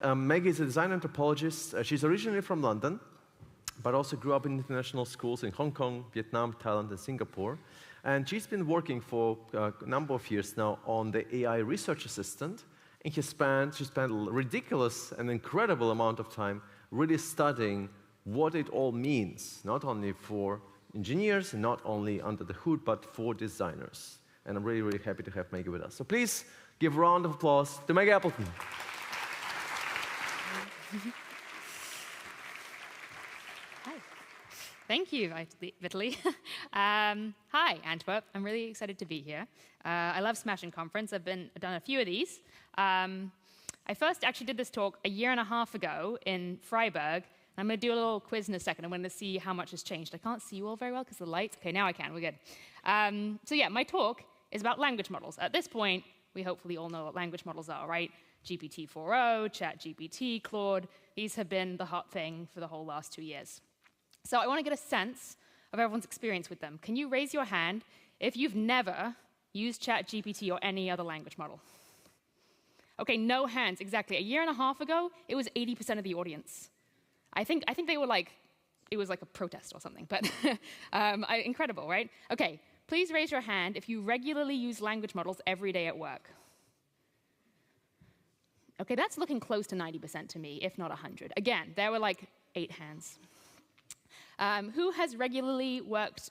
Maggie is a design anthropologist. She's originally from London, but also grew up in international schools in Hong Kong, Vietnam, Thailand, and Singapore. And she's been working for a number of years now on the AI research assistant. And she spent a ridiculous and incredible amount of time really studying what it all means, not only for engineers, and not only under the hood, but for designers. And I'm really, really happy to have Maggie with us. So please give a round of applause to Maggie Appleton. Hi. Thank you, Vitaly. Hi, Antwerp. I'm really excited to be here. I love Smashing Conference. I've done a few of these. I first actually did this talk a year and a half ago in Freiburg. I'm going to do a little quiz in a second. I'm going to see how much has changed. I can't see you all very well because of the lights. OK, now I can. We're good. So yeah, my talk is about language models. At this point, we hopefully all know what language models are, right? GPT-4o, ChatGPT, Claude. These have been the hot thing for the whole last 2 years. So I want to get a sense of everyone's experience with them. Can you raise your hand if you've never used ChatGPT or any other language model? OK, no hands, exactly. A year and a half ago, it was 80% of the audience. I think they were like, it was like a protest or something, but incredible, right? OK, please raise your hand if you regularly use language models every day at work. OK, that's looking close to 90% to me, if not 100. Again, there were like 8 hands. Who has worked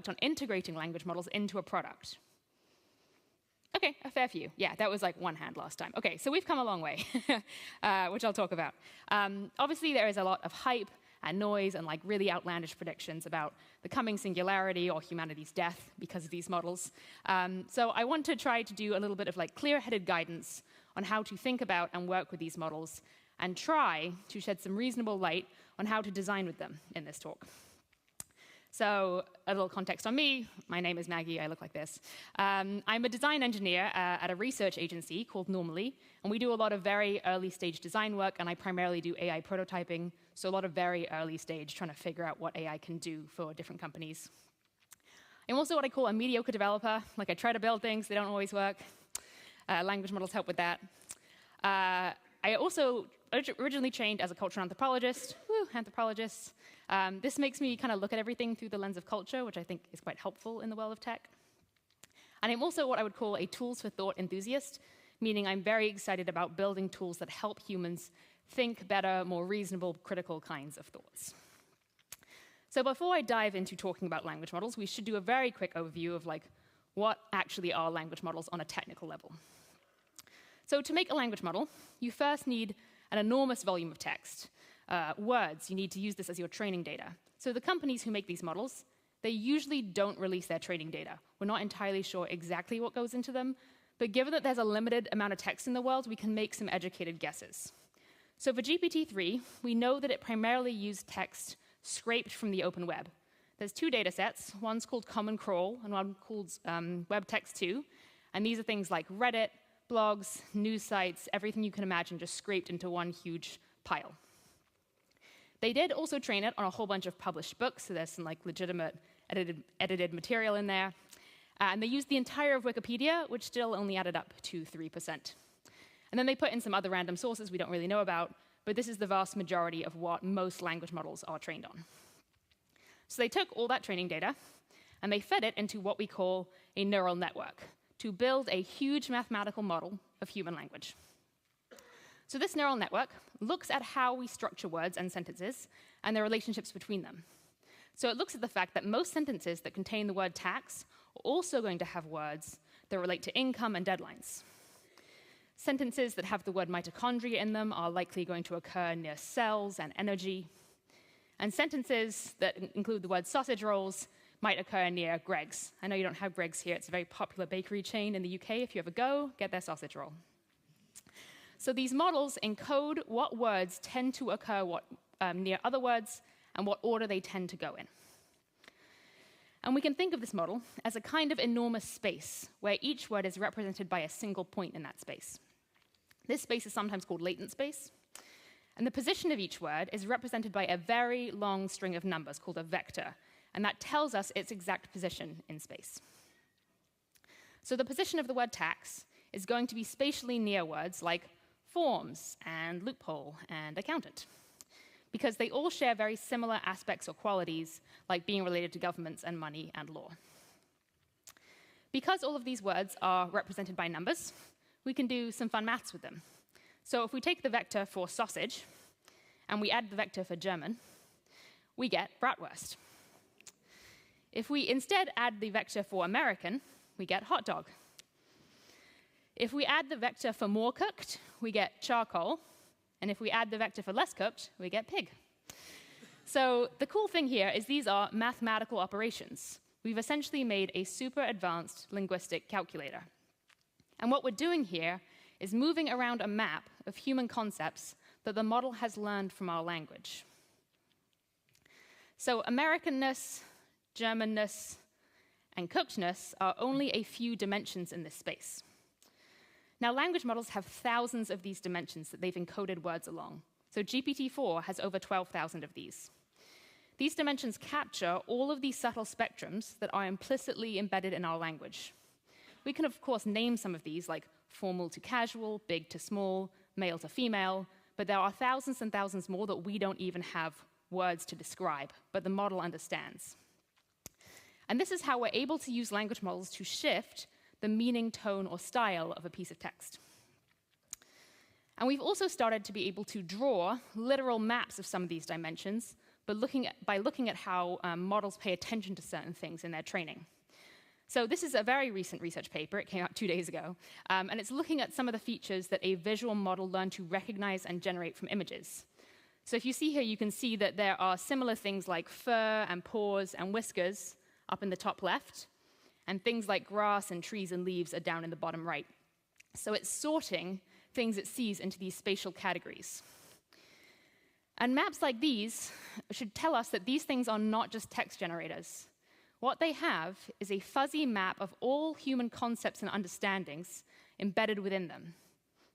on integrating language models into a product? OK, a fair few. Yeah, that was like 1 hand last time. OK, so we've come a long way, which I'll talk about. Obviously, there is a lot of hype and noise and like really outlandish predictions about the coming singularity or humanity's death because of these models. So I want to try to do a little bit of like clear-headed guidance on how to think about and work with these models and try to shed some reasonable light on how to design with them in this talk. So a little context on me. My name is Maggie. I look like this. I'm a design engineer at a research agency called Normally, and we do a lot of very early-stage design work, and I primarily do AI prototyping, so a lot of very early stage trying to figure out what AI can do for different companies. I'm also what I call a mediocre developer. Like, I try to build things. They don't always work. Language models help with that. I also originally trained as a cultural anthropologist. Woo, anthropologists. This makes me kind of look at everything through the lens of culture, which I think is quite helpful in the world of tech. And I'm also what I would call a tools for thought enthusiast, meaning I'm very excited about building tools that help humans think better, more reasonable, critical kinds of thoughts. So before I dive into talking about language models, we should do a very quick overview of like what actually are language models on a technical level. So to make a language model, you first need an enormous volume of text. Words, you need to use this as your training data. So the companies who make these models, they usually don't release their training data. We're not entirely sure exactly what goes into them, but given that there's a limited amount of text in the world, we can make some educated guesses. So for GPT-3, we know that it primarily used text scraped from the open web. There's 2 data sets. One's called Common Crawl, and one called WebText2. And these are things like Reddit, blogs, news sites, everything you can imagine just scraped into one huge pile. They did also train it on a whole bunch of published books, so there's some like legitimate edited material in there. And they used the entire of Wikipedia, which still only added up to 3%. And then they put in some other random sources we don't really know about, but this is the vast majority of what most language models are trained on. So they took all that training data, and they fed it into what we call a neural network to build a huge mathematical model of human language. So this neural network looks at how we structure words and sentences and the relationships between them. So it looks at the fact that most sentences that contain the word tax are also going to have words that relate to income and deadlines. Sentences that have the word mitochondria in them are likely going to occur near cells and energy. And sentences that include the word sausage rolls might occur near Greggs. I know you don't have Greggs here. It's a very popular bakery chain in the UK. If you ever go, get their sausage roll. So these models encode what words tend to occur near other words and what order they tend to go in. And we can think of this model as a kind of enormous space where each word is represented by a single point in that space. This space is sometimes called latent space. And the position of each word is represented by a very long string of numbers called a vector. And that tells us its exact position in space. So the position of the word tax is going to be spatially near words like forms, and loophole, and accountant, because they all share very similar aspects or qualities, like being related to governments and money and law. Because all of these words are represented by numbers, we can do some fun maths with them. So if we take the vector for sausage, and we add the vector for German, we get bratwurst. If we instead add the vector for American, we get hot dog. If we add the vector for more cooked, we get charcoal. And if we add the vector for less cooked, we get pig. So the cool thing here is these are mathematical operations. We've essentially made a super advanced linguistic calculator. And what we're doing here is moving around a map of human concepts that the model has learned from our language. So Americanness, Germanness, and cookedness are only a few dimensions in this space. Now, language models have thousands of these dimensions that they've encoded words along. So GPT-4 has over 12,000 of these. These dimensions capture all of these subtle spectrums that are implicitly embedded in our language. We can, of course, name some of these, like formal to casual, big to small, male to female, but there are thousands and thousands more that we don't even have words to describe, but the model understands. And this is how we're able to use language models to shift the meaning, tone, or style of a piece of text. And we've also started to be able to draw literal maps of some of these dimensions by looking at how models pay attention to certain things in their training. So this is a very recent research paper. It came out 2 days ago. And it's looking at some of the features that a visual model learned to recognize and generate from images. So if you see here, you can see that there are similar things like fur and paws and whiskers up in the top left, and things like grass and trees and leaves are down in the bottom right. So it's sorting things it sees into these spatial categories. And maps like these should tell us that these things are not just text generators. What they have is a fuzzy map of all human concepts and understandings embedded within them.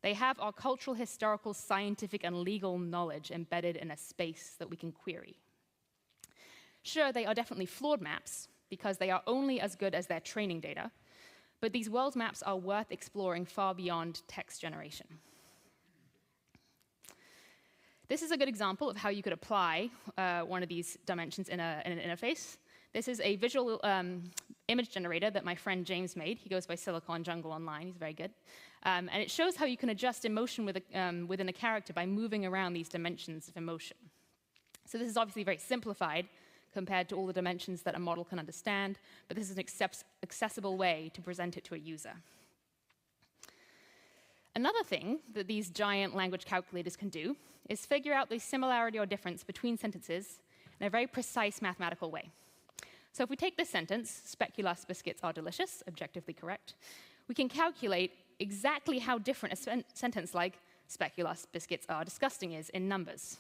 They have our cultural, historical, scientific, and legal knowledge embedded in a space that we can query. Sure, they are definitely flawed maps, because they are only as good as their training data, but these world maps are worth exploring far beyond text generation. This is a good example of how you could apply one of these dimensions in an interface. This is a visual image generator that my friend James made. He goes by Silicon Jungle online. He's very good. And it shows how you can adjust emotion within a character by moving around these dimensions of emotion. So this is obviously very simplified compared to all the dimensions that a model can understand, but this is an accessible way to present it to a user. Another thing that these giant language calculators can do is figure out the similarity or difference between sentences in a very precise mathematical way. So if we take this sentence, speculoos biscuits are delicious, objectively correct, we can calculate exactly how different a sentence like speculoos biscuits are disgusting is in numbers.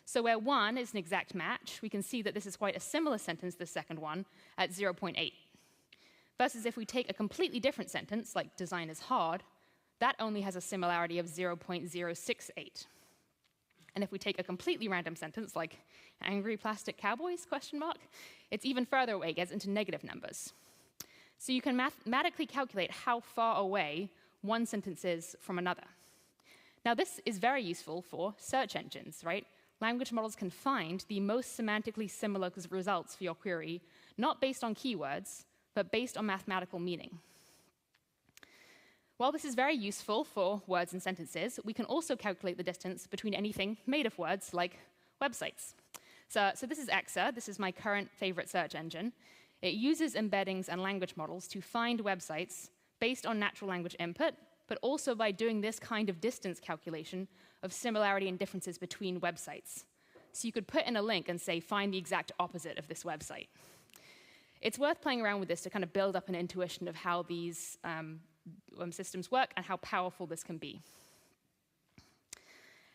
So where 1 is an exact match, we can see that this is quite a similar sentence to the second one at 0.8. Versus if we take a completely different sentence, like design is hard, that only has a similarity of 0.068. And if we take a completely random sentence, like angry plastic cowboys, it's even further away, gets into negative numbers. So you can mathematically calculate how far away one sentence is from another. Now this is very useful for search engines, right? Language models can find the most semantically similar results for your query, not based on keywords, but based on mathematical meaning. While this is very useful for words and sentences, we can also calculate the distance between anything made of words, like websites. So this is Exa. This is my current favorite search engine. It uses embeddings and language models to find websites based on natural language input, but also by doing this kind of distance calculation of similarity and differences between websites. So you could put in a link and say, find the exact opposite of this website. It's worth playing around with this to kind of build up an intuition of how these systems work and how powerful this can be.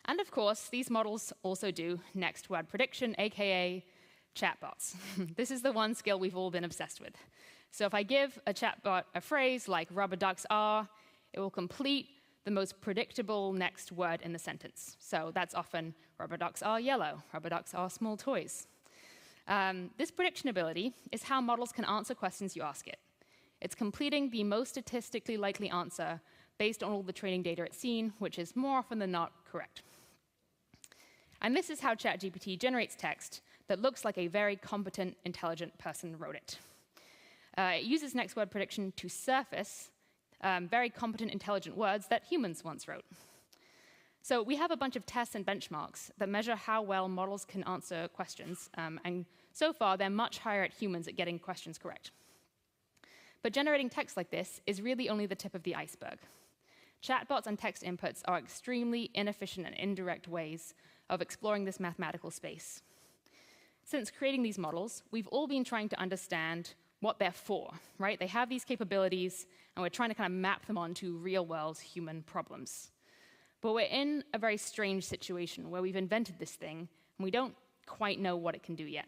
And of course, these models also do next word prediction, aka chatbots. This is the one skill we've all been obsessed with. So if I give a chatbot a phrase like rubber ducks are, it will complete the most predictable next word in the sentence. So that's often rubber ducks are yellow, rubber ducks are small toys. This prediction ability is how models can answer questions you ask it. It's completing the most statistically likely answer based on all the training data it's seen, which is more often than not correct. And this is how ChatGPT generates text that looks like a very competent, intelligent person wrote it. It uses next word prediction to surface very competent, intelligent words that humans once wrote. So we have a bunch of tests and benchmarks that measure how well models can answer questions, and so far they're much higher at humans at getting questions correct. But generating text like this is really only the tip of the iceberg. Chatbots and text inputs are extremely inefficient and indirect ways of exploring this mathematical space. Since creating these models, we've all been trying to understand what they're for, right? They have these capabilities, and we're trying to kind of map them onto real-world human problems. But we're in a very strange situation where we've invented this thing, and we don't quite know what it can do yet.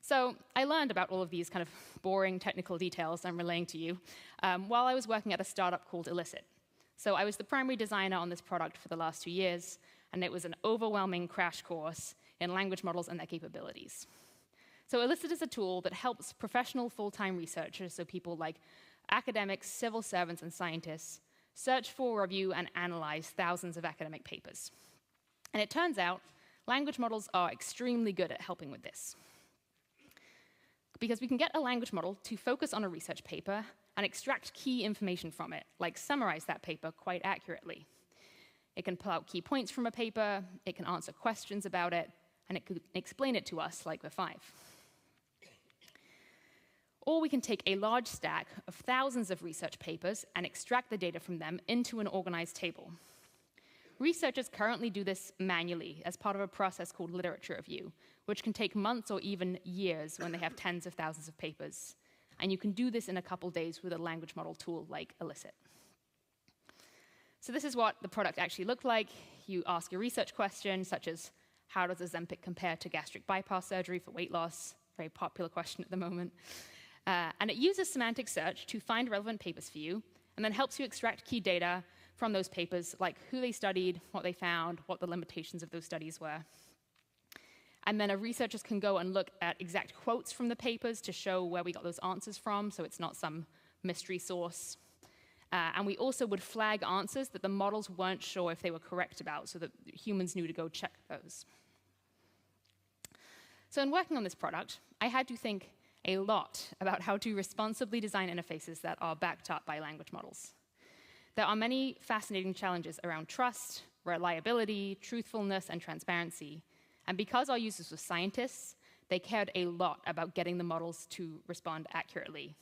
So I learned about all of these kind of boring technical details I'm relaying to you while I was working at a startup called Elicit. So I was the primary designer on this product for the last 2 years, and it was an overwhelming crash course in language models and their capabilities. So Elicit is a tool that helps professional full-time researchers, so people like academics, civil servants, and scientists, search for, review, and analyze thousands of academic papers. And it turns out language models are extremely good at helping with this, because we can get a language model to focus on a research paper and extract key information from it, like summarize that paper quite accurately. It can pull out key points from a paper, it can answer questions about it, and it can explain it to us like we're 5. Or we can take a large stack of thousands of research papers and extract the data from them into an organized table. Researchers currently do this manually as part of a process called literature review, which can take months or even years when they have tens of thousands of papers. And you can do this in a couple days with a language model tool like Elicit. So this is what the product actually looked like. You ask a research question, such as, how does Ozempic compare to gastric bypass surgery for weight loss? Very popular question at the moment. And it uses semantic search to find relevant papers for you, and then helps you extract key data from those papers, like who they studied, what they found, what the limitations of those studies were. And then researchers can go and look at exact quotes from the papers to show where we got those answers from, so it's not some mystery source. And we also would flag answers that the models weren't sure if they were correct about, so that humans knew to go check those. So in working on this product, I had to think a lot about how to responsibly design interfaces that are backed up by language models. There are many fascinating challenges around trust, reliability, truthfulness, and transparency. And because our users were scientists, they cared a lot about getting the models to respond accurately.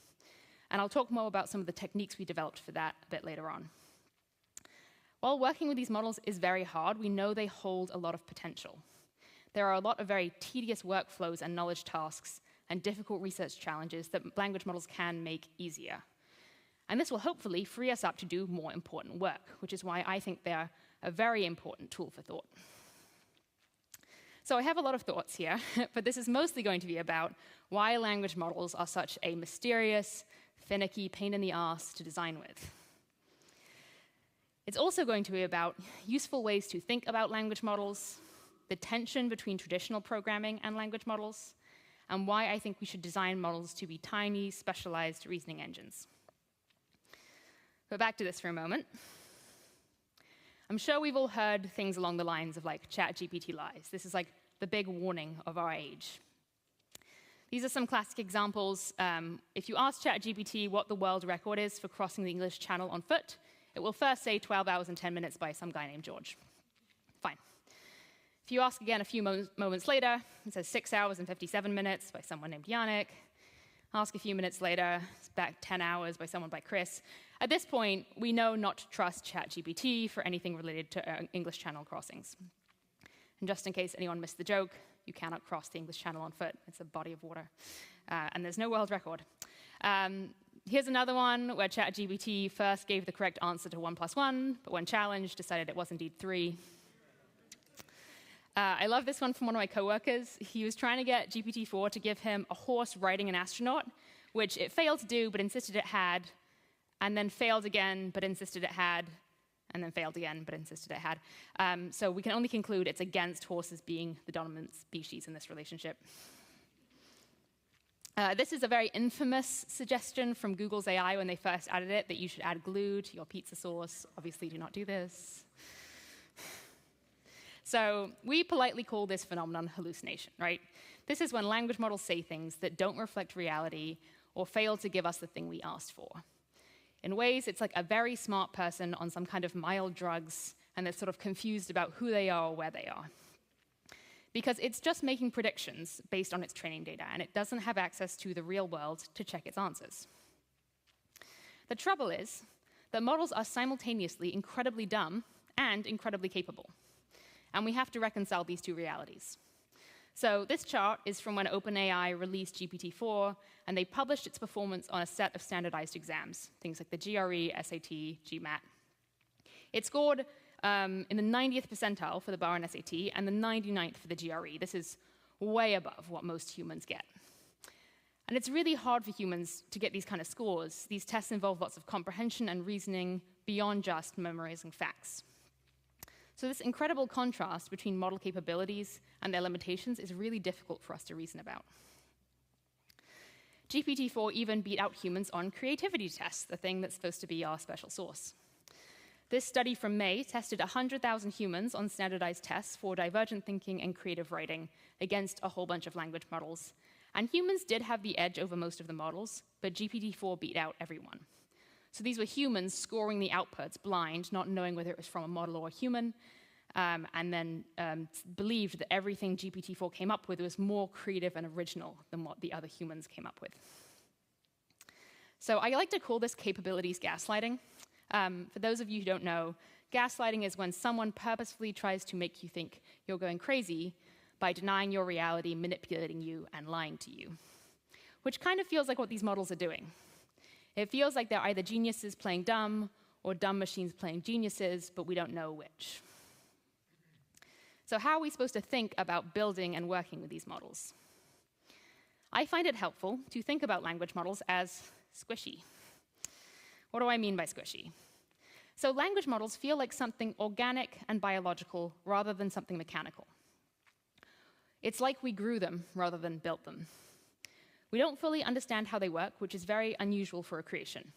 And I'll talk more about some of the techniques we developed for that a bit later on. While working with these models is very hard, we know they hold a lot of potential. There are a lot of very tedious workflows and knowledge tasks and difficult research challenges that language models can make easier. And this will hopefully free us up to do more important work, which is why I think they're a very important tool for thought. So I have a lot of thoughts here, but this is mostly going to be about why language models are such a mysterious, finicky pain in the ass to design with. It's also going to be about useful ways to think about language models, the tension between traditional programming and language models, and why I think we should design models to be tiny, specialized reasoning engines. But back to this for a moment. I'm sure we've all heard things along the lines of like ChatGPT lies. This is like the big warning of our age. These are some classic examples. If you ask ChatGPT what the world record is for crossing the English Channel on foot, it will first say 12 hours and 10 minutes by some guy named George. Fine. If you ask again a few moments later, it says 6 hours and 57 minutes by someone named Yannick. Ask a few minutes later, it's back 10 hours by someone by Chris. At this point, we know not to trust ChatGPT for anything related to English Channel crossings. And just in case anyone missed the joke, you cannot cross the English Channel on foot. It's a body of water. And there's no world record. Here's another one where ChatGPT first gave the correct answer to 1 + 1, but when challenged, decided it was indeed 3. I love this one from one of my coworkers. He was trying to get GPT-4 to give him a horse riding an astronaut, which it failed to do, but insisted it had, and then failed again, but insisted it had, and then failed again, but insisted it had. So we can only conclude it's against horses being the dominant species in this relationship. This is a very infamous suggestion from Google's AI when they first added it, that you should add glue to your pizza sauce. Obviously, do not do this. So we politely call this phenomenon hallucination, right? This is when language models say things that don't reflect reality or fail to give us the thing we asked for. In ways, it's like a very smart person on some kind of mild drugs, and they're sort of confused about who they are or where they are. Because it's just making predictions based on its training data, and it doesn't have access to the real world to check its answers. The trouble is that models are simultaneously incredibly dumb and incredibly capable. And we have to reconcile these two realities. So this chart is from when OpenAI released GPT-4, and they published its performance on a set of standardized exams, things like the GRE, SAT, GMAT. It scored in the 90th percentile for the bar and SAT, and the 99th for the GRE. This is way above what most humans get. And it's really hard for humans to get these kind of scores. These tests involve lots of comprehension and reasoning beyond just memorizing facts. So this incredible contrast between model capabilities and their limitations is really difficult for us to reason about. GPT-4 even beat out humans on creativity tests, the thing that's supposed to be our special sauce. This study from May tested 100,000 humans on standardized tests for divergent thinking and creative writing against a whole bunch of language models. And humans did have the edge over most of the models, but GPT-4 beat out everyone. So these were humans scoring the outputs blind, not knowing whether it was from a model or a human, and then believed that everything GPT-4 came up with was more creative and original than what the other humans came up with. So I like to call this capabilities gaslighting. For those of you who don't know, gaslighting is when someone purposefully tries to make you think you're going crazy by denying your reality, manipulating you, and lying to you, which kind of feels like what these models are doing. It feels like they're either geniuses playing dumb or dumb machines playing geniuses, but we don't know which. So how are we supposed to think about building and working with these models? I find it helpful to think about language models as squishy. What do I mean by squishy? So language models feel like something organic and biological rather than something mechanical. It's like we grew them rather than built them. We don't fully understand how they work, which is very unusual for a creation.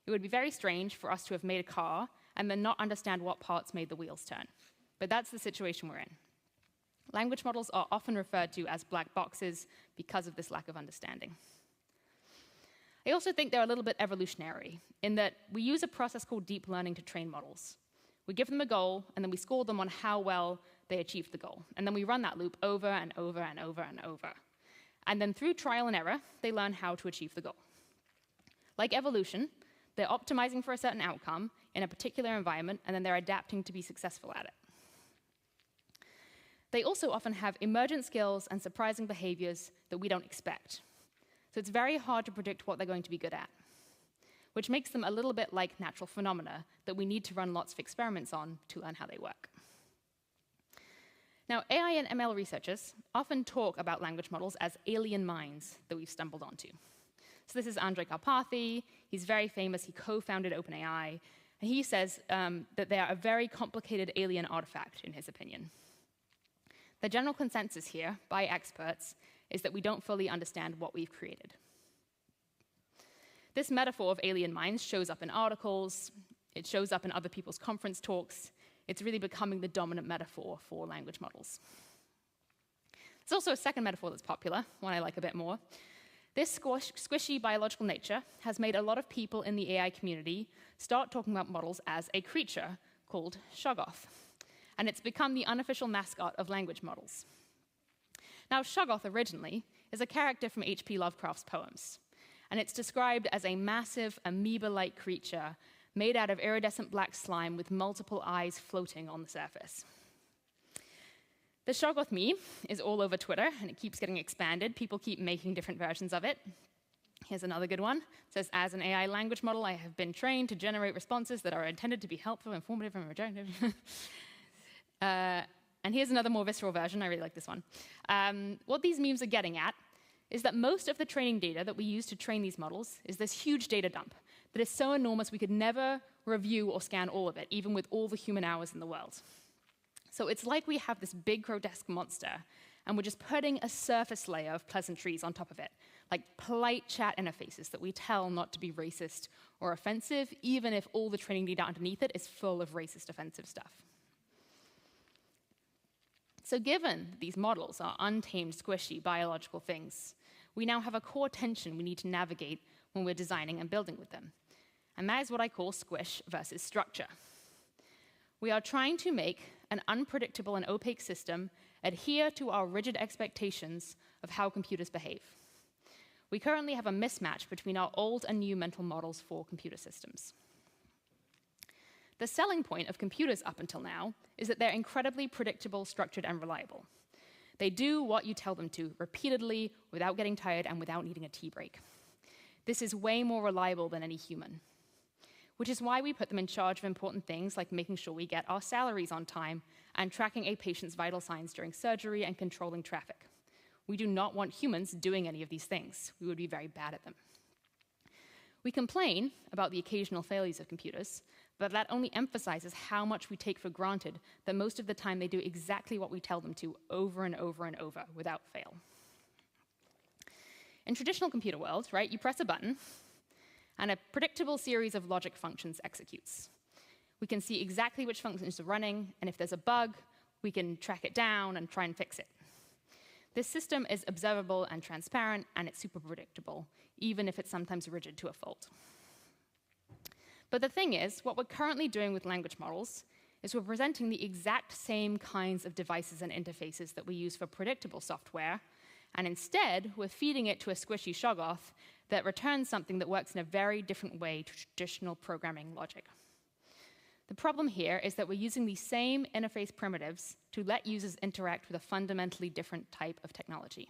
It would be very strange for us to have made a car and then not understand what parts made the wheels turn. But that's the situation we're in. Language models are often referred to as black boxes because of this lack of understanding. I also think they're a little bit evolutionary, in that we use a process called deep learning to train models. We give them a goal, and then we score them on how well they achieved the goal. And then we run that loop over and over and over and over. And then through trial and error, they learn how to achieve the goal. Like evolution, they're optimizing for a certain outcome in a particular environment, and then they're adapting to be successful at it. They also often have emergent skills and surprising behaviors that we don't expect. So it's very hard to predict what they're going to be good at, which makes them a little bit like natural phenomena that we need to run lots of experiments on to learn how they work. Now, AI and ML researchers often talk about language models as alien minds that we've stumbled onto. So this is Andrej Karpathy. He's very famous. He co-founded OpenAI. And he says that they are a very complicated alien artifact, in his opinion. The general consensus here, by experts, is that we don't fully understand what we've created. This metaphor of alien minds shows up in articles. It shows up in other people's conference talks. It's really becoming the dominant metaphor for language models. There's also a second metaphor that's popular, one I like a bit more. This squishy biological nature has made a lot of people in the AI community start talking about models as a creature called Shoggoth. And it's become the unofficial mascot of language models. Now, Shoggoth originally is a character from H.P. Lovecraft's poems. And it's described as a massive amoeba-like creature made out of iridescent black slime with multiple eyes floating on the surface. The Shoggoth meme is all over Twitter, and it keeps getting expanded. People keep making different versions of it. Here's another good one. It says, as an AI language model, I have been trained to generate responses that are intended to be helpful, informative, and rejective. And here's another more visceral version. I really like this one. What these memes are getting at is that most of the training data that we use to train these models is this huge data dump that is so enormous we could never review or scan all of it, even with all the human hours in the world. So it's like we have this big, grotesque monster, and we're just putting a surface layer of pleasantries on top of it like polite chat interfaces that we tell not to be racist or offensive, even if all the training data underneath it is full of racist, offensive stuff. So given these models are untamed, squishy, biological things, we now have a core tension we need to navigate when we're designing and building with them. And that is what I call squish versus structure. We are trying to make an unpredictable and opaque system adhere to our rigid expectations of how computers behave. We currently have a mismatch between our old and new mental models for computer systems. The selling point of computers up until now is that they're incredibly predictable, structured, and reliable. They do what you tell them to repeatedly, without getting tired and without needing a tea break. This is way more reliable than any human, which is why we put them in charge of important things like making sure we get our salaries on time and tracking a patient's vital signs during surgery and controlling traffic. We do not want humans doing any of these things. We would be very bad at them. We complain about the occasional failures of computers, but that only emphasizes how much we take for granted that most of the time they do exactly what we tell them to over and over and over without fail. In traditional computer world, right, you press a button and a predictable series of logic functions executes. We can see exactly which functions are running, and if there's a bug, we can track it down and try and fix it. This system is observable and transparent, and it's super predictable, even if it's sometimes rigid to a fault. But the thing is, what we're currently doing with language models is we're presenting the exact same kinds of devices and interfaces that we use for predictable software, and instead, we're feeding it to a squishy shoggoth that returns something that works in a very different way to traditional programming logic. The problem here is that we're using these same interface primitives to let users interact with a fundamentally different type of technology.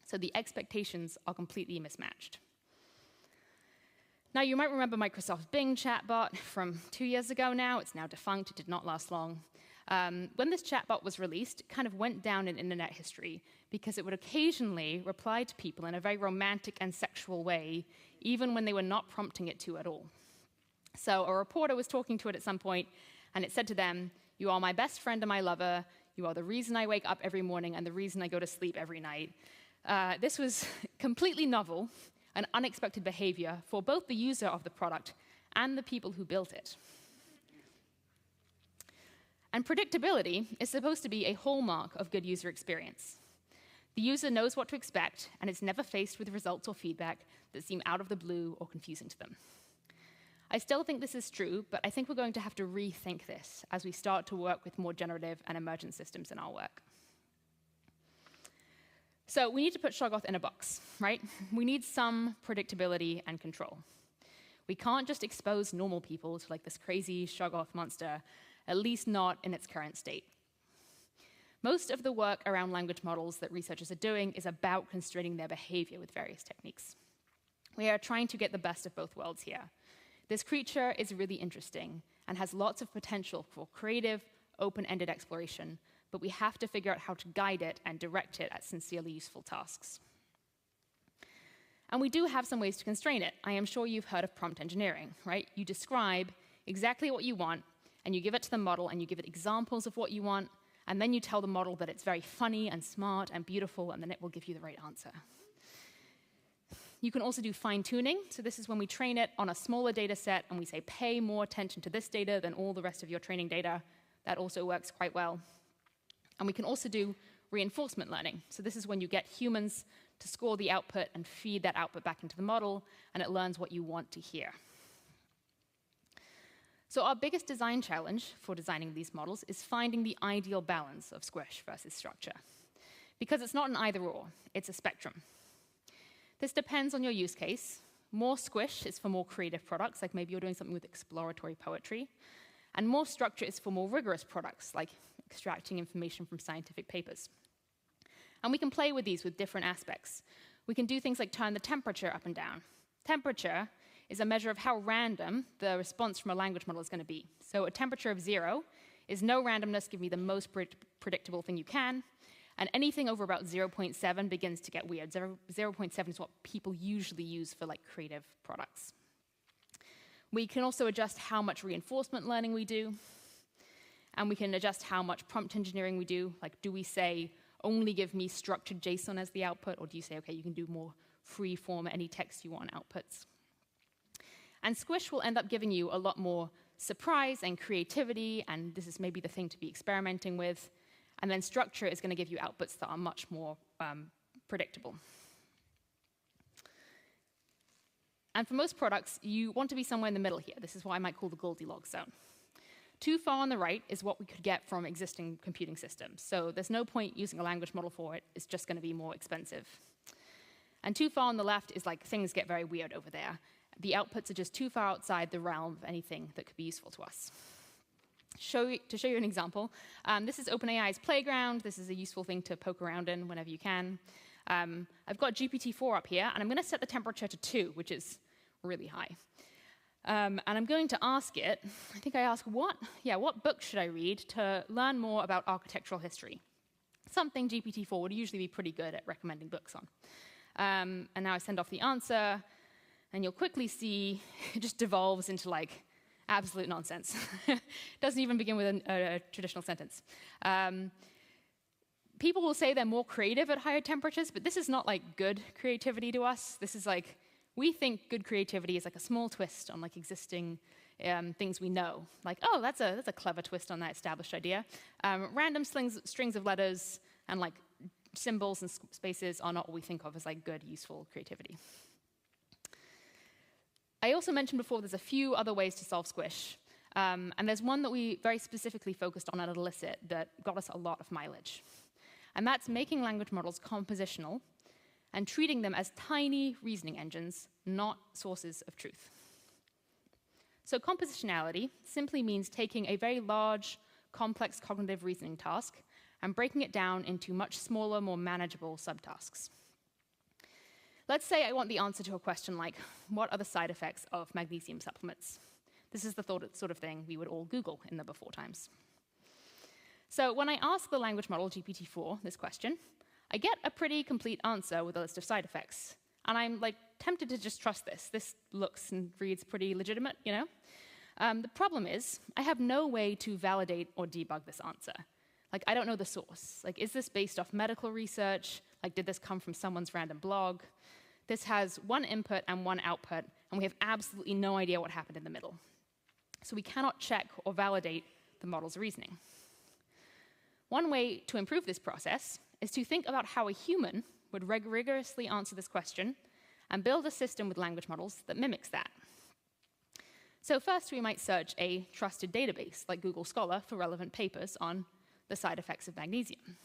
So the expectations are completely mismatched. Now, you might remember Microsoft's Bing chatbot from 2 years ago now. It's now defunct. It did not last long. When this chatbot was released, it kind of went down in internet history because it would occasionally reply to people in a very romantic and sexual way, even when they were not prompting it to at all. So a reporter was talking to it at some point, and it said to them, "You are my best friend and my lover. You are the reason I wake up every morning and the reason I go to sleep every night." This was completely novel and unexpected behavior for both the user of the product and the people who built it. And predictability is supposed to be a hallmark of good user experience. The user knows what to expect and is never faced with results or feedback that seem out of the blue or confusing to them. I still think this is true, but I think we're going to have to rethink this as we start to work with more generative and emergent systems in our work. So we need to put Shoggoth in a box, right? We need some predictability and control. We can't just expose normal people to like this crazy Shoggoth monster, at least not in its current state. Most of the work around language models that researchers are doing is about constraining their behavior with various techniques. We are trying to get the best of both worlds here. This creature is really interesting and has lots of potential for creative, open-ended exploration, but we have to figure out how to guide it and direct it at sincerely useful tasks. And we do have some ways to constrain it. I am sure you've heard of prompt engineering, right? You describe exactly what you want, and you give it to the model, and you give it examples of what you want, and then you tell the model that it's very funny and smart and beautiful, and then it will give you the right answer. You can also do fine-tuning. So this is when we train it on a smaller data set, and we say, pay more attention to this data than all the rest of your training data. That also works quite well. And we can also do reinforcement learning. So this is when you get humans to score the output and feed that output back into the model, and it learns what you want to hear. So our biggest design challenge for designing these models is finding the ideal balance of squish versus structure. Because it's not an either-or, it's a spectrum. This depends on your use case. More squish is for more creative products, like maybe you're doing something with exploratory poetry. And more structure is for more rigorous products, like extracting information from scientific papers. And we can play with these with different aspects. We can do things like turn the temperature up and down. Temperature is a measure of how random the response from a language model is going to be. So a temperature of 0 is no randomness, give me the most predictable thing you can. And anything over about 0.7 begins to get weird. 0.7 is what people usually use for like creative products. We can also adjust how much reinforcement learning we do. And we can adjust how much prompt engineering we do. Like, do we say, only give me structured JSON as the output? Or do you say, OK, you can do more free form any text you want outputs. And Squish will end up giving you a lot more surprise and creativity, and this is maybe the thing to be experimenting with. And then Structure is going to give you outputs that are much more predictable. And for most products, you want to be somewhere in the middle here. This is what I might call the Goldilocks zone. Too far on the right is what we could get from existing computing systems. So there's no point using a language model for it. It's just going to be more expensive. And too far on the left is like things get very weird over there. The outputs are just too far outside the realm of anything that could be useful to us. To show you an example, this is OpenAI's Playground. This is a useful thing to poke around in whenever you can. I've got GPT-4 up here, and I'm going to set the temperature to 2, which is really high. And I'm going to ask it, I think I ask, what book should I read to learn more about architectural history? Something GPT-4 would usually be pretty good at recommending books on. And now I send off the answer, and you'll quickly see it just devolves into like absolute nonsense. Doesn't even begin with a traditional sentence. People will say they're more creative at higher temperatures, but this is not like good creativity to us. This is like, we think good creativity is like a small twist on like existing things we know. Like, oh, that's a clever twist on that established idea. Random strings of letters and like symbols and spaces are not what we think of as like good, useful creativity. I also mentioned before there's a few other ways to solve Squish. And there's one that we very specifically focused on at Elicit that got us a lot of mileage. And that's making language models compositional and treating them as tiny reasoning engines, not sources of truth. So compositionality simply means taking a very large, complex cognitive reasoning task and breaking it down into much smaller, more manageable subtasks. Let's say I want the answer to a question like, what are the side effects of magnesium supplements? This is the sort of thing we would all Google in the before times. So when I ask the language model, GPT-4, this question, I get a pretty complete answer with a list of side effects. And I'm like tempted to just trust this. This looks and reads pretty legitimate, you know? The problem is, I have no way to validate or debug this answer. Like, I don't know the source. Like, is this based off medical research? Like, did this come from someone's random blog? This has one input and one output, and we have absolutely no idea what happened in the middle. So we cannot check or validate the model's reasoning. One way to improve this process is to think about how a human would rigorously answer this question and build a system with language models that mimics that. So first, we might search a trusted database like Google Scholar for relevant papers on the side effects of magnesium.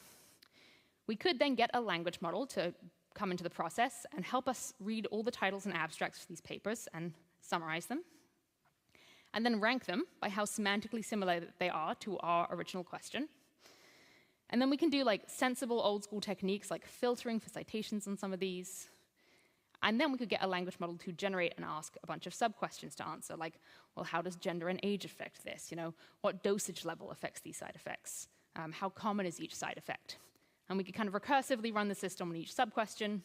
We could then get a language model to come into the process and help us read all the titles and abstracts for these papers and summarize them, and then rank them by how semantically similar they are to our original question. And then we can do like sensible old school techniques like filtering for citations on some of these. And then we could get a language model to generate and ask a bunch of sub-questions to answer, like, well, how does gender and age affect this? You know, what dosage level affects these side effects? How common is each side effect? And we could kind of recursively run the system on each sub-question.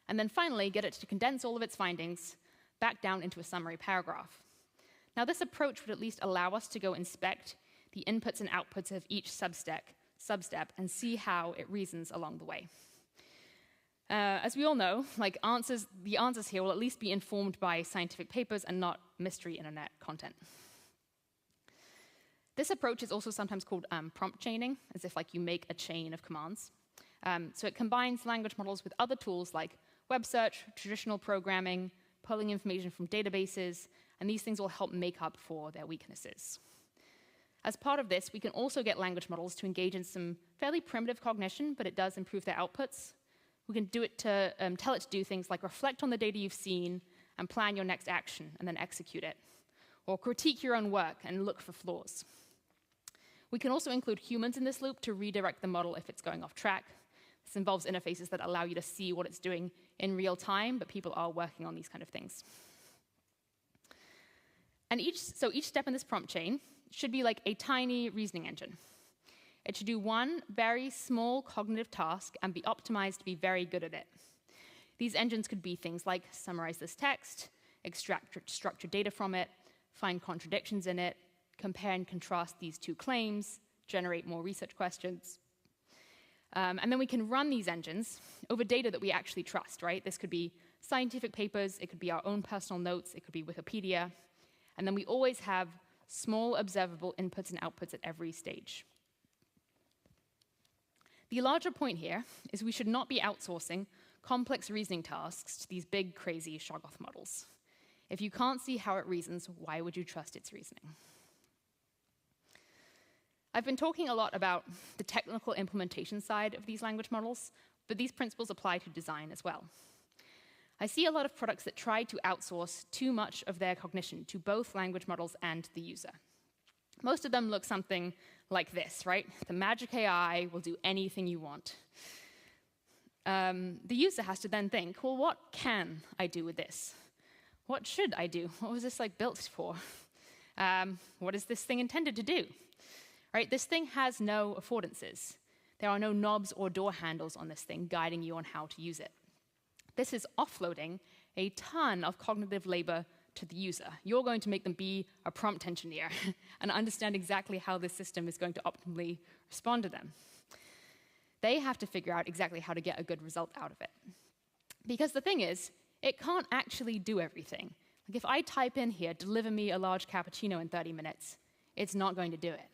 And then finally, get it to condense all of its findings back down into a summary paragraph. Now, this approach would at least allow us to go inspect the inputs and outputs of each substep and see how it reasons along the way. As we all know, like the answers here will at least be informed by scientific papers and not mystery internet content. This approach is also sometimes called prompt chaining, as if like you make a chain of commands. So it combines language models with other tools like web search, traditional programming, pulling information from databases, and these things will help make up for their weaknesses. As part of this, we can also get language models to engage in some fairly primitive cognition, but it does improve their outputs. We can do it to tell it to do things like reflect on the data you've seen and plan your next action and then execute it, or critique your own work and look for flaws. We can also include humans in this loop to redirect the model if it's going off track. This involves interfaces that allow you to see what it's doing in real time, but people are working on these kind of things. And each step in this prompt chain should be like a tiny reasoning engine. It should do one very small cognitive task and be optimized to be very good at it. These engines could be things like summarize this text, extract structured data from it, find contradictions in it, compare and contrast these two claims, generate more research questions. And then we can run these engines over data that we actually trust, right? This could be scientific papers, it could be our own personal notes, it could be Wikipedia. And then we always have small observable inputs and outputs at every stage. The larger point here is we should not be outsourcing complex reasoning tasks to these big, crazy Shoggoth models. If you can't see how it reasons, why would you trust its reasoning? I've been talking a lot about the technical implementation side of these language models, but these principles apply to design as well. I see a lot of products that try to outsource too much of their cognition to both language models and the user. Most of them look something like this, right? The magic AI will do anything you want. The user has to then think, well, what can I do with this? What should I do? What was this built for? What is this thing intended to do? Right? This thing has no affordances. There are no knobs or door handles on this thing guiding you on how to use it. This is offloading a ton of cognitive labor to the user. You're going to make them be a prompt engineer and understand exactly how this system is going to optimally respond to them. They have to figure out exactly how to get a good result out of it. Because the thing is, it can't actually do everything. If I type in here, deliver me a large cappuccino in 30 minutes, it's not going to do it.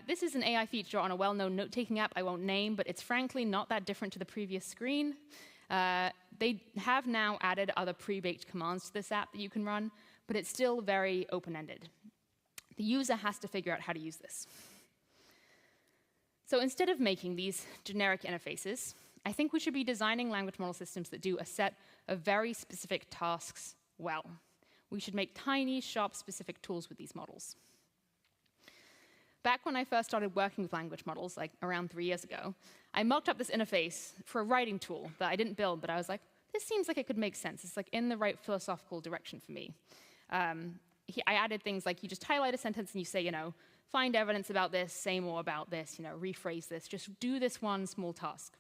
This is an AI feature on a well-known note-taking app I won't name, but it's frankly not that different to the previous screen. They have now added other pre-baked commands to this app that you can run, but it's still very open-ended. The user has to figure out how to use this. So instead of making these generic interfaces, I think we should be designing language model systems that do a set of very specific tasks well. We should make tiny, sharp, specific tools with these models. Back when I first started working with language models, around 3 years ago, I mocked up this interface for a writing tool that I didn't build, but I was like, this seems like it could make sense. It's in the right philosophical direction for me. I added things like you just highlight a sentence and you say, find evidence about this, say more about this, rephrase this, just do this one small task.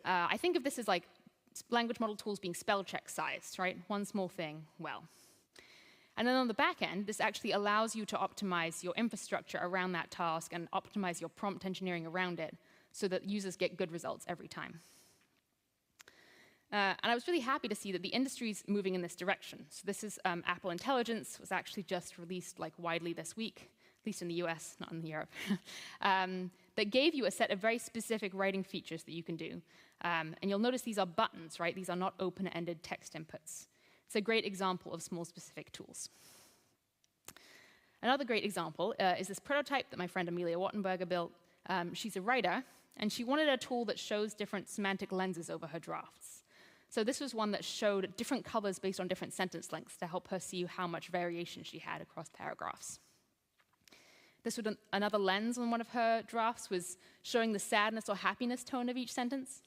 I think of this as language model tools being spell check sized, right? One small thing, well. And then on the back end, this actually allows you to optimize your infrastructure around that task and optimize your prompt engineering around it so that users get good results every time. And I was really happy to see that the industry's moving in this direction. So this is Apple Intelligence, was actually just released widely this week, at least in the US, not in Europe, that gave you a set of very specific writing features that you can do. And you'll notice these are buttons, right? These are not open-ended text inputs. It's a great example of small specific tools. Another great example is this prototype that my friend Amelia Wattenberger built. She's a writer, and she wanted a tool that shows different semantic lenses over her drafts. So this was one that showed different colors based on different sentence lengths to help her see how much variation she had across paragraphs. Another lens on one of her drafts was showing the sadness or happiness tone of each sentence.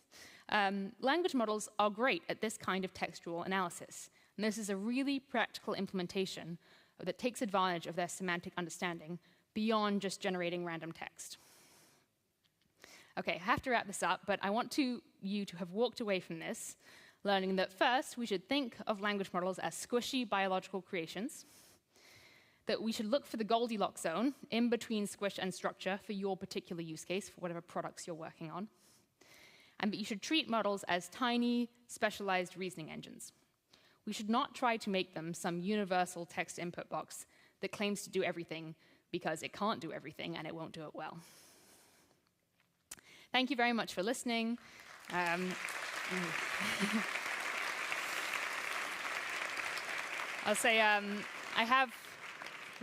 Language models are great at this kind of textual analysis. And this is a really practical implementation that takes advantage of their semantic understanding beyond just generating random text. Okay, I have to wrap this up, but I want you to have walked away from this learning that first, we should think of language models as squishy biological creations, that we should look for the Goldilocks zone in between squish and structure for your particular use case, for whatever products you're working on, and that you should treat models as tiny, specialized reasoning engines. We should not try to make them some universal text input box that claims to do everything because it can't do everything and it won't do it well. Thank you very much for listening. I'll say I have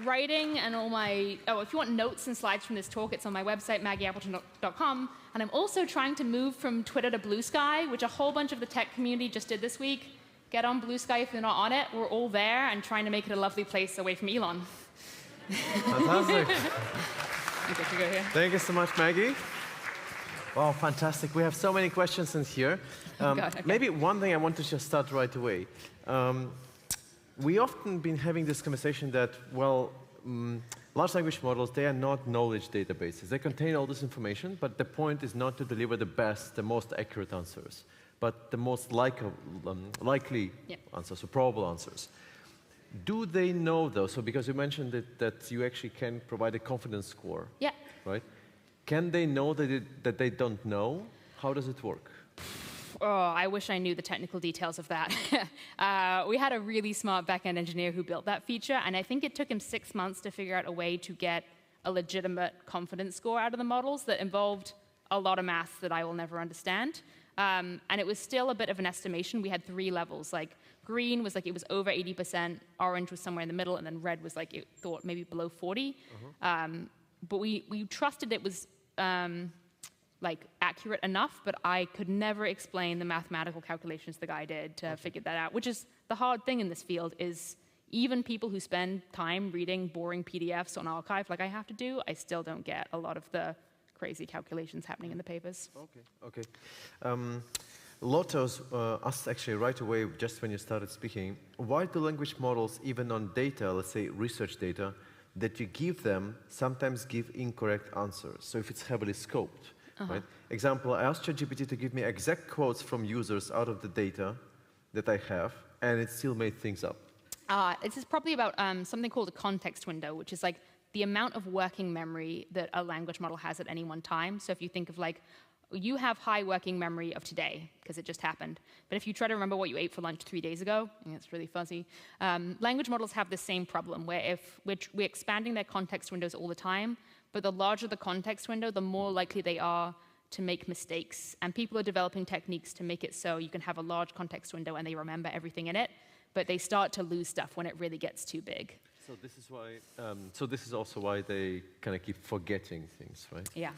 writing and all my, if you want notes and slides from this talk, it's on my website, maggieappleton.com. And I'm also trying to move from Twitter to Blue Sky, which a whole bunch of the tech community just did this week. Get on Blue Sky if you're not on it. We're all there and trying to make it a lovely place away from Elon. Fantastic. Thank you so much, Maggie. Wow, fantastic. We have so many questions in here. Okay. Maybe one thing I want to just start right away. We often been having this conversation that, large language models, they are not knowledge databases. They contain all this information, but the point is not to deliver the best, the most accurate answers, but the most likely answers, or probable answers. Do they know, though? So because you mentioned that you actually can provide a confidence score, right? Can they know that they don't know? How does it work? Oh, I wish I knew the technical details of that. We had a really smart backend engineer who built that feature, and I think it took him 6 months to figure out a way to get a legitimate confidence score out of the models that involved a lot of math that I will never understand. And it was still a bit of an estimation. We had 3 levels. Like green was like it was over 80%, orange was somewhere in the middle, and then red was like it thought maybe below 40. But we trusted it was like accurate enough, but I could never explain the mathematical calculations the guy did to figure that out, which is the hard thing in this field is even people who spend time reading boring PDFs on arXiv like I have to do, I still don't get a lot of the crazy calculations happening in the papers. Okay. Lotus asked actually right away, just when you started speaking, why do language models, even on data, let's say research data, that you give them, sometimes give incorrect answers? So if it's heavily scoped, right? Example, I asked ChatGPT to give me exact quotes from users out of the data that I have, and it still made things up. This is probably about something called a context window, which is like the amount of working memory that a language model has at any one time. So if you think of like, you have high working memory of today, because it just happened. But if you try to remember what you ate for lunch 3 days ago, it's really fuzzy. Language models have the same problem, where if we're expanding their context windows all the time, but the larger the context window, the more likely they are to make mistakes. And people are developing techniques to make it so you can have a large context window and they remember everything in it, but they start to lose stuff when it really gets too big. So this is why. So this is also why they kind of keep forgetting things, right? Yeah.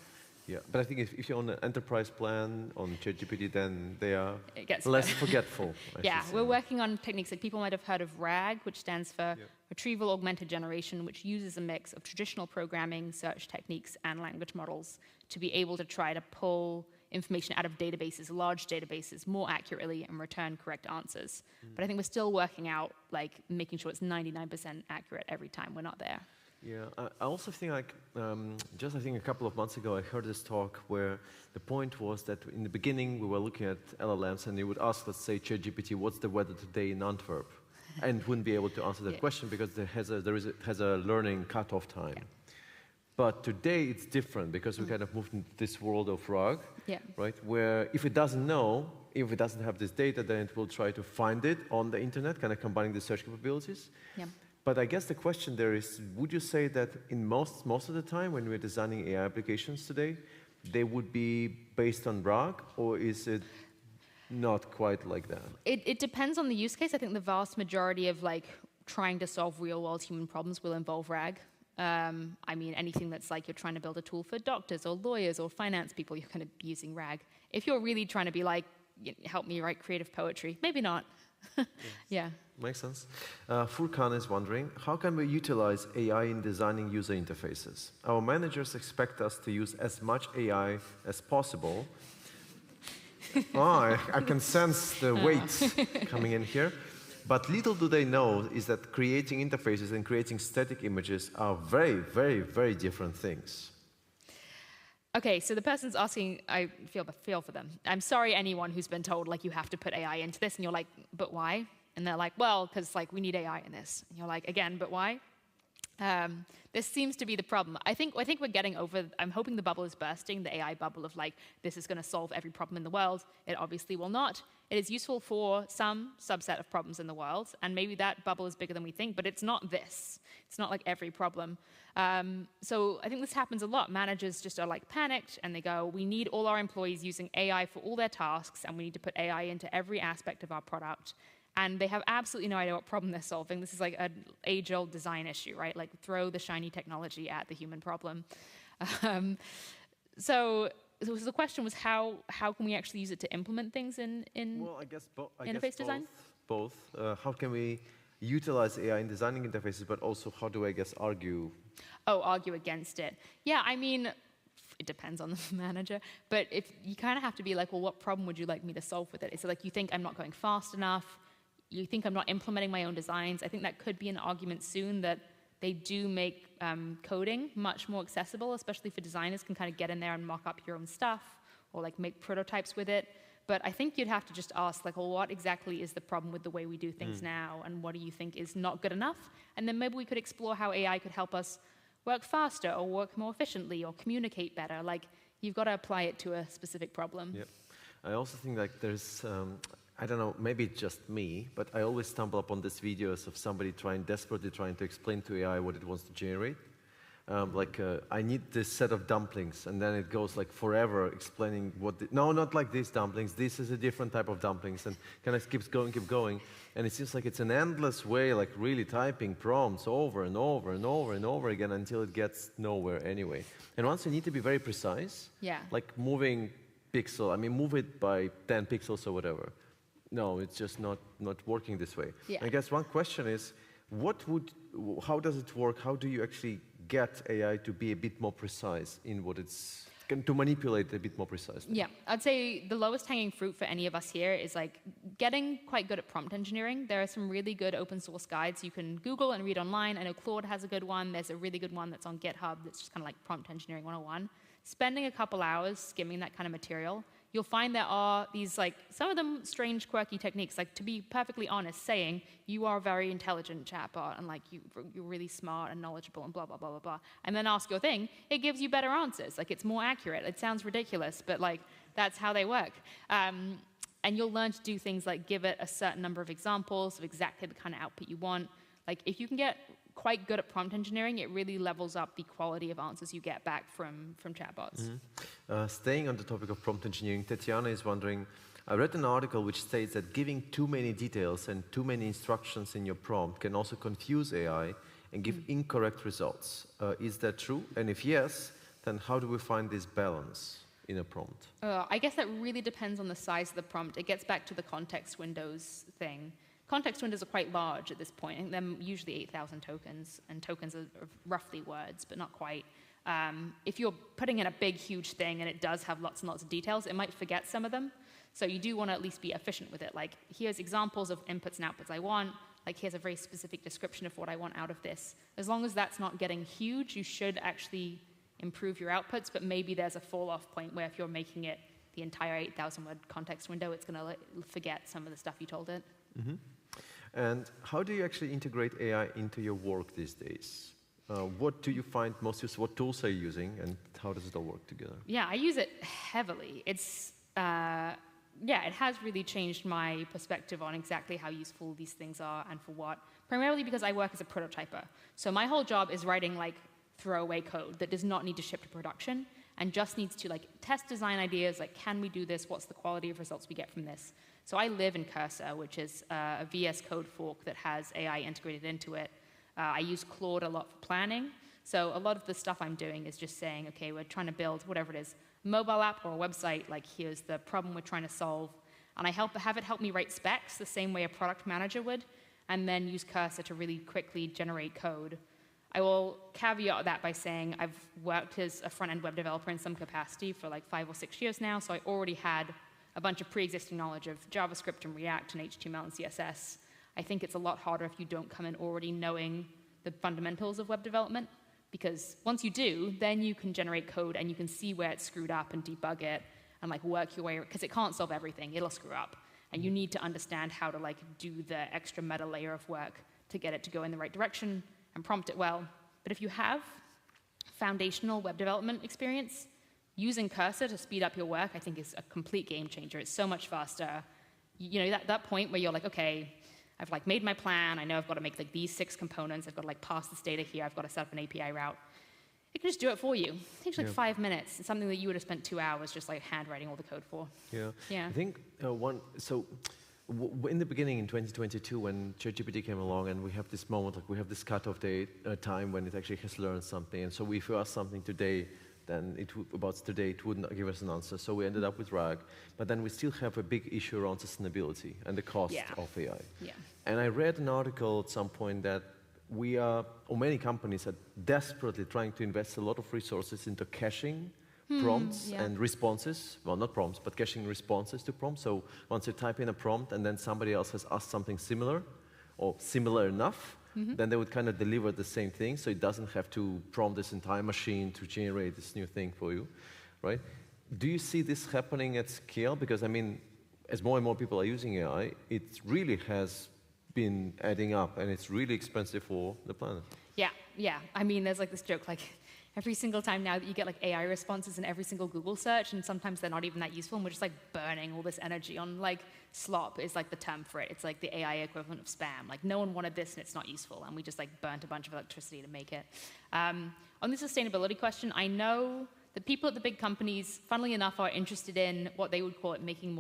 Yeah, but I think if you're on an enterprise plan on ChatGPT, then they are less forgetful. Yeah, we're working on techniques like people might have heard of RAG, which stands for Retrieval Augmented Generation, which uses a mix of traditional programming, search techniques, and language models to be able to try to pull information out of databases, large databases, more accurately and return correct answers. But I think we're still working out, like, making sure it's 99% accurate every time. We're not there. Yeah, I also think like, just I think a couple of months ago, I heard this talk where the point was that in the beginning, we were looking at LLMs and they would ask, let's say, ChatGPT, what's the weather today in Antwerp? And wouldn't be able to answer that question because it has a learning cutoff time. Yeah. But today it's different because we kind of moved into this world of RAG, right? Where if it doesn't know, if it doesn't have this data, then it will try to find it on the internet, kind of combining the search capabilities. Yeah. But I guess the question there is, would you say that in most of the time when we're designing AI applications today, they would be based on RAG, or is it not quite like that? It depends on the use case. I think the vast majority of like trying to solve real-world human problems will involve RAG. I mean, anything that's like you're trying to build a tool for doctors or lawyers or finance people, you're kind of using RAG. If you're really trying to be like, help me write creative poetry, maybe not. Yeah. Makes sense. Furkan is wondering, how can we utilize AI in designing user interfaces? Our managers expect us to use as much AI as possible. I can sense the weight coming in here. But little do they know is that creating interfaces and creating static images are very, very, very different things. Okay, so the person's asking, I feel for them. I'm sorry anyone who's been told, like, you have to put AI into this, and you're like, but why? And they're like, well, because, like, we need AI in this. And you're like, again, but why? This seems to be the problem. I think we're getting over, I'm hoping the bubble is bursting, the AI bubble of, like, this is going to solve every problem in the world. It obviously will not. It is useful for some subset of problems in the world, and maybe that bubble is bigger than we think, but it's not this. It's not like every problem. So I think this happens a lot. Managers just are like panicked, and they go, we need all our employees using AI for all their tasks, and we need to put AI into every aspect of our product. And they have absolutely no idea what problem they're solving. This is like an age-old design issue, right? Like throw the shiny technology at the human problem. So the question was how can we actually use it to implement things in well, I guess interface design? Both. How can we utilize AI in designing interfaces, but also how do I guess argue? Oh, argue against it. Yeah, I mean, it depends on the manager, but if you kind of have to be like, well, what problem would you like me to solve with it? Is it like you think I'm not going fast enough? You think I'm not implementing my own designs? I think that could be an argument soon that they do make coding much more accessible, especially for designers can kind of get in there and mock up your own stuff or like make prototypes with it. But I think you'd have to just ask, like, well, what exactly is the problem with the way we do things now, and what do you think is not good enough? And then maybe we could explore how AI could help us work faster or work more efficiently or communicate better. Like, you've got to apply it to a specific problem. Yeah. I also think like there's, I don't know, maybe it's just me, but I always stumble upon these videos of somebody desperately trying to explain to AI what it wants to generate. I need this set of dumplings, and then it goes like forever explaining no, not like these dumplings, this is a different type of dumplings, and kind of keeps going, and it seems like it's an endless way, like really typing prompts over and over and over and over again until it gets nowhere anyway. And once you need to be very precise, like moving pixel, I mean, move it by 10 pixels or whatever. No, it's just not working this way. Yeah. I guess one question is, how does it work? How do you actually get AI to be a bit more precise in what it's, to manipulate a bit more precisely? Yeah, I'd say the lowest hanging fruit for any of us here is like getting quite good at prompt engineering. There are some really good open source guides you can Google and read online. I know Claude has a good one. There's a really good one that's on GitHub that's just kind of like Prompt Engineering 101. Spending a couple hours skimming that kind of material, you'll find there are these, like, some of them strange, quirky techniques. Like, to be perfectly honest, saying you are a very intelligent chatbot and like you're really smart and knowledgeable and blah blah blah blah blah, and then ask your thing, it gives you better answers. Like, it's more accurate. It sounds ridiculous, but like that's how they work. And you'll learn to do things like give it a certain number of examples of exactly the kind of output you want. Like, if you can get quite good at prompt engineering, it really levels up the quality of answers you get back from chatbots. Mm-hmm. Staying on the topic of prompt engineering, Tatiana is wondering, I read an article which states that giving too many details and too many instructions in your prompt can also confuse AI and give incorrect results. Is that true? And if yes, then how do we find this balance in a prompt? I guess that really depends on the size of the prompt. It gets back to the context windows thing. Context windows are quite large at this point. I think they're usually 8,000 tokens, and tokens are roughly words, but not quite. If you're putting in a big, huge thing and it does have lots and lots of details, it might forget some of them. So you do want to at least be efficient with it. Like, here's examples of inputs and outputs I want. Like, here's a very specific description of what I want out of this. As long as that's not getting huge, you should actually improve your outputs, but maybe there's a fall-off point where if you're making it the entire 8,000-word context window, it's going to forget some of the stuff you told it. Mm-hmm. And how do you actually integrate AI into your work these days? What do you find most useful? What tools are you using, and how does it all work together? Yeah, I use it heavily. It's it has really changed my perspective on exactly how useful these things are and for what. Primarily because I work as a prototyper. So my whole job is writing like throwaway code that does not need to ship to production and just needs to like test design ideas, like, can we do this? What's the quality of results we get from this? So I live in Cursor, which is a VS Code fork that has AI integrated into it. I use Claude a lot for planning. So a lot of the stuff I'm doing is just saying, okay, we're trying to build whatever it is, a mobile app or a website, like here's the problem we're trying to solve. And I have it help me write specs the same way a product manager would, and then use Cursor to really quickly generate code. I will caveat that by saying I've worked as a front-end web developer in some capacity for like 5 or 6 years now, so I already had a bunch of pre-existing knowledge of JavaScript and React and HTML and CSS. I think it's a lot harder if you don't come in already knowing the fundamentals of web development, because once you do, then you can generate code and you can see where it's screwed up and debug it and like work your way, because it can't solve everything, it'll screw up. And you need to understand how to like do the extra meta layer of work to get it to go in the right direction and prompt it well. But if you have foundational web development experience, using Cursor to speed up your work, I think, is a complete game changer. It's so much faster. You know, that point where you're like, okay, I've like made my plan. I know I've got to make like these 6 components. I've got to like pass this data here. I've got to set up an API route. It can just do it for you. It takes like 5 minutes. It's something that you would have spent 2 hours just like handwriting all the code for. Yeah. I think in the beginning in 2022, when ChatGPT came along, and we have this moment, like we have this cutoff date time when it actually has learned something. And so if you ask something today, then about today, it wouldn't give us an answer. So we ended up with RAG. But then we still have a big issue around sustainability and the cost of AI. Yeah. And I read an article at some point that many companies are desperately trying to invest a lot of resources into caching prompts and responses. Well, not prompts, but caching responses to prompts. So once you type in a prompt and then somebody else has asked something similar or similar enough, then they would kind of deliver the same thing, so it doesn't have to prompt this entire machine to generate this new thing for you, right? Do you see this happening at scale? Because, I mean, as more and more people are using AI, it really has been adding up, and it's really expensive for the planet. Yeah, yeah, I mean, there's like this joke, like every single time now that you get like AI responses in every single Google search, and sometimes they're not even that useful, and we're just like burning all this energy on like slop is like the term for it. It's like the AI equivalent of spam. Like no one wanted this and it's not useful, and we just like burnt a bunch of electricity to make it. On the sustainability question, I know the people at the big companies, funnily enough, are interested in what they would call it making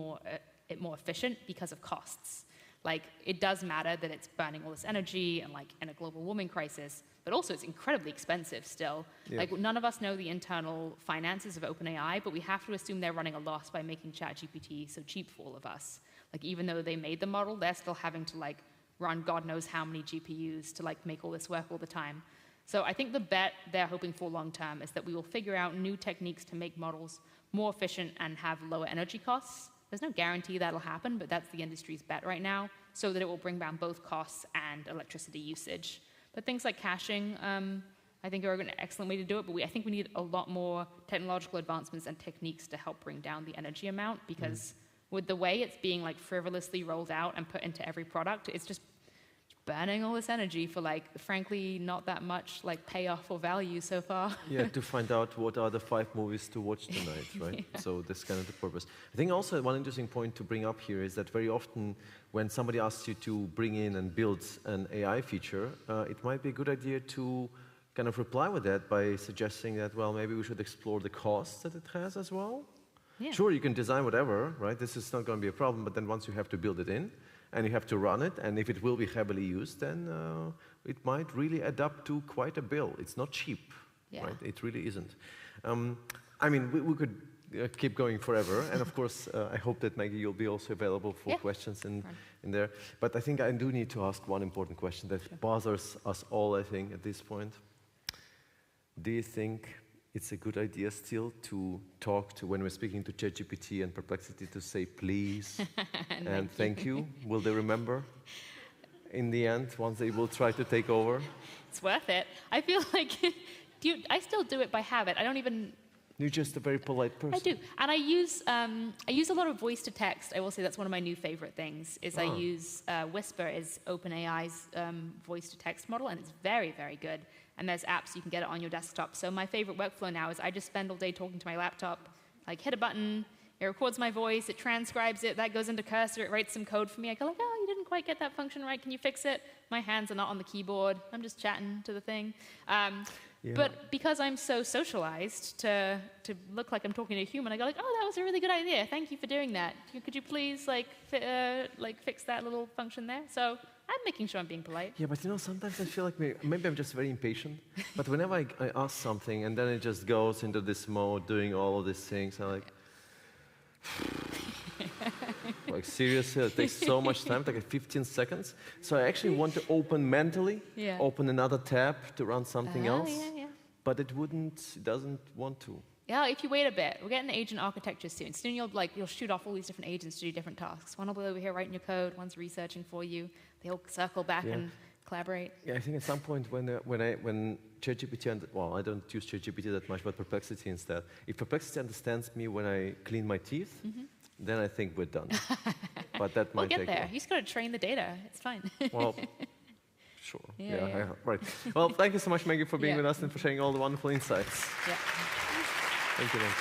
it more efficient because of costs. Like, it does matter that it's burning all this energy and like in a global warming crisis, but also it's incredibly expensive still. Yeah. Like, none of us know the internal finances of OpenAI, but we have to assume they're running a loss by making ChatGPT so cheap for all of us. Like, even though they made the model, they're still having to like run God knows how many GPUs to like make all this work all the time. So I think the bet they're hoping for long term is that we will figure out new techniques to make models more efficient and have lower energy costs. There's no guarantee that'll happen, but that's the industry's bet right now, so that it will bring down both costs and electricity usage. But things like caching, I think are an excellent way to do it, but I think we need a lot more technological advancements and techniques to help bring down the energy amount, because with the way it's being like frivolously rolled out and put into every product, it's just burning all this energy for like, frankly, not that much like payoff or value so far. Yeah, to find out what are the 5 movies to watch tonight, right? Yeah. So this kind of the purpose. I think also one interesting point to bring up here is that very often when somebody asks you to bring in and build an AI feature, it might be a good idea to kind of reply with that by suggesting that, well, maybe we should explore the costs that it has as well. Yeah. Sure, you can design whatever, right? This is not going to be a problem, but then once you have to build it in, and you have to run it, and if it will be heavily used, then it might really add up to quite a bill. It's not cheap, right? It really isn't. I mean, we could keep going forever, and of course, I hope that, Maggie, you'll be also available for questions in there. But I think I do need to ask one important question that bothers us all, I think, at this point. Do you think it's a good idea still to talk to, when we're speaking to ChatGPT and Perplexity, to say please and thank you? Will they remember in the end, once they will try to take over? It's worth it. I feel like, I still do it by habit. I don't even... You're just a very polite person. I do. And I use a lot of voice to text. I will say that's one of my new favorite things, is I use Whisper is OpenAI's voice to text model, and it's very, very good. And there's apps, you can get it on your desktop. So my favorite workflow now is I just spend all day talking to my laptop, like hit a button, it records my voice, it transcribes it, that goes into Cursor, it writes some code for me. I go like, oh, you didn't quite get that function right, can you fix it? My hands are not on the keyboard, I'm just chatting to the thing. But because I'm so socialized to look like I'm talking to a human, I go like, oh, that was a really good idea, thank you for doing that. Could you please like fix that little function there? So I'm making sure I'm being polite. Yeah, but you know, sometimes I feel like maybe I'm just very impatient. But whenever I ask something and then it just goes into this mode, doing all of these things, I'm like, like seriously, it takes so much time, like 15 seconds. So I actually want to open mentally, open another tab to run something else. But it doesn't want to. Yeah, if you wait a bit, we're getting agent architecture soon. Soon you'll shoot off all these different agents to do different tasks. One will be over here writing your code, one's researching for you. They'll circle back and collaborate. Yeah, I think at some point when ChatGPT, well, I don't use ChatGPT that much, but Perplexity instead. If Perplexity understands me when I clean my teeth, then I think we're done. But that might take We'll get there. You just got to train the data. It's fine. Well, sure. Yeah, right. Well, thank you so much, Maggie, for being with us and for sharing all the wonderful insights. Yeah. Thank you, Maggie.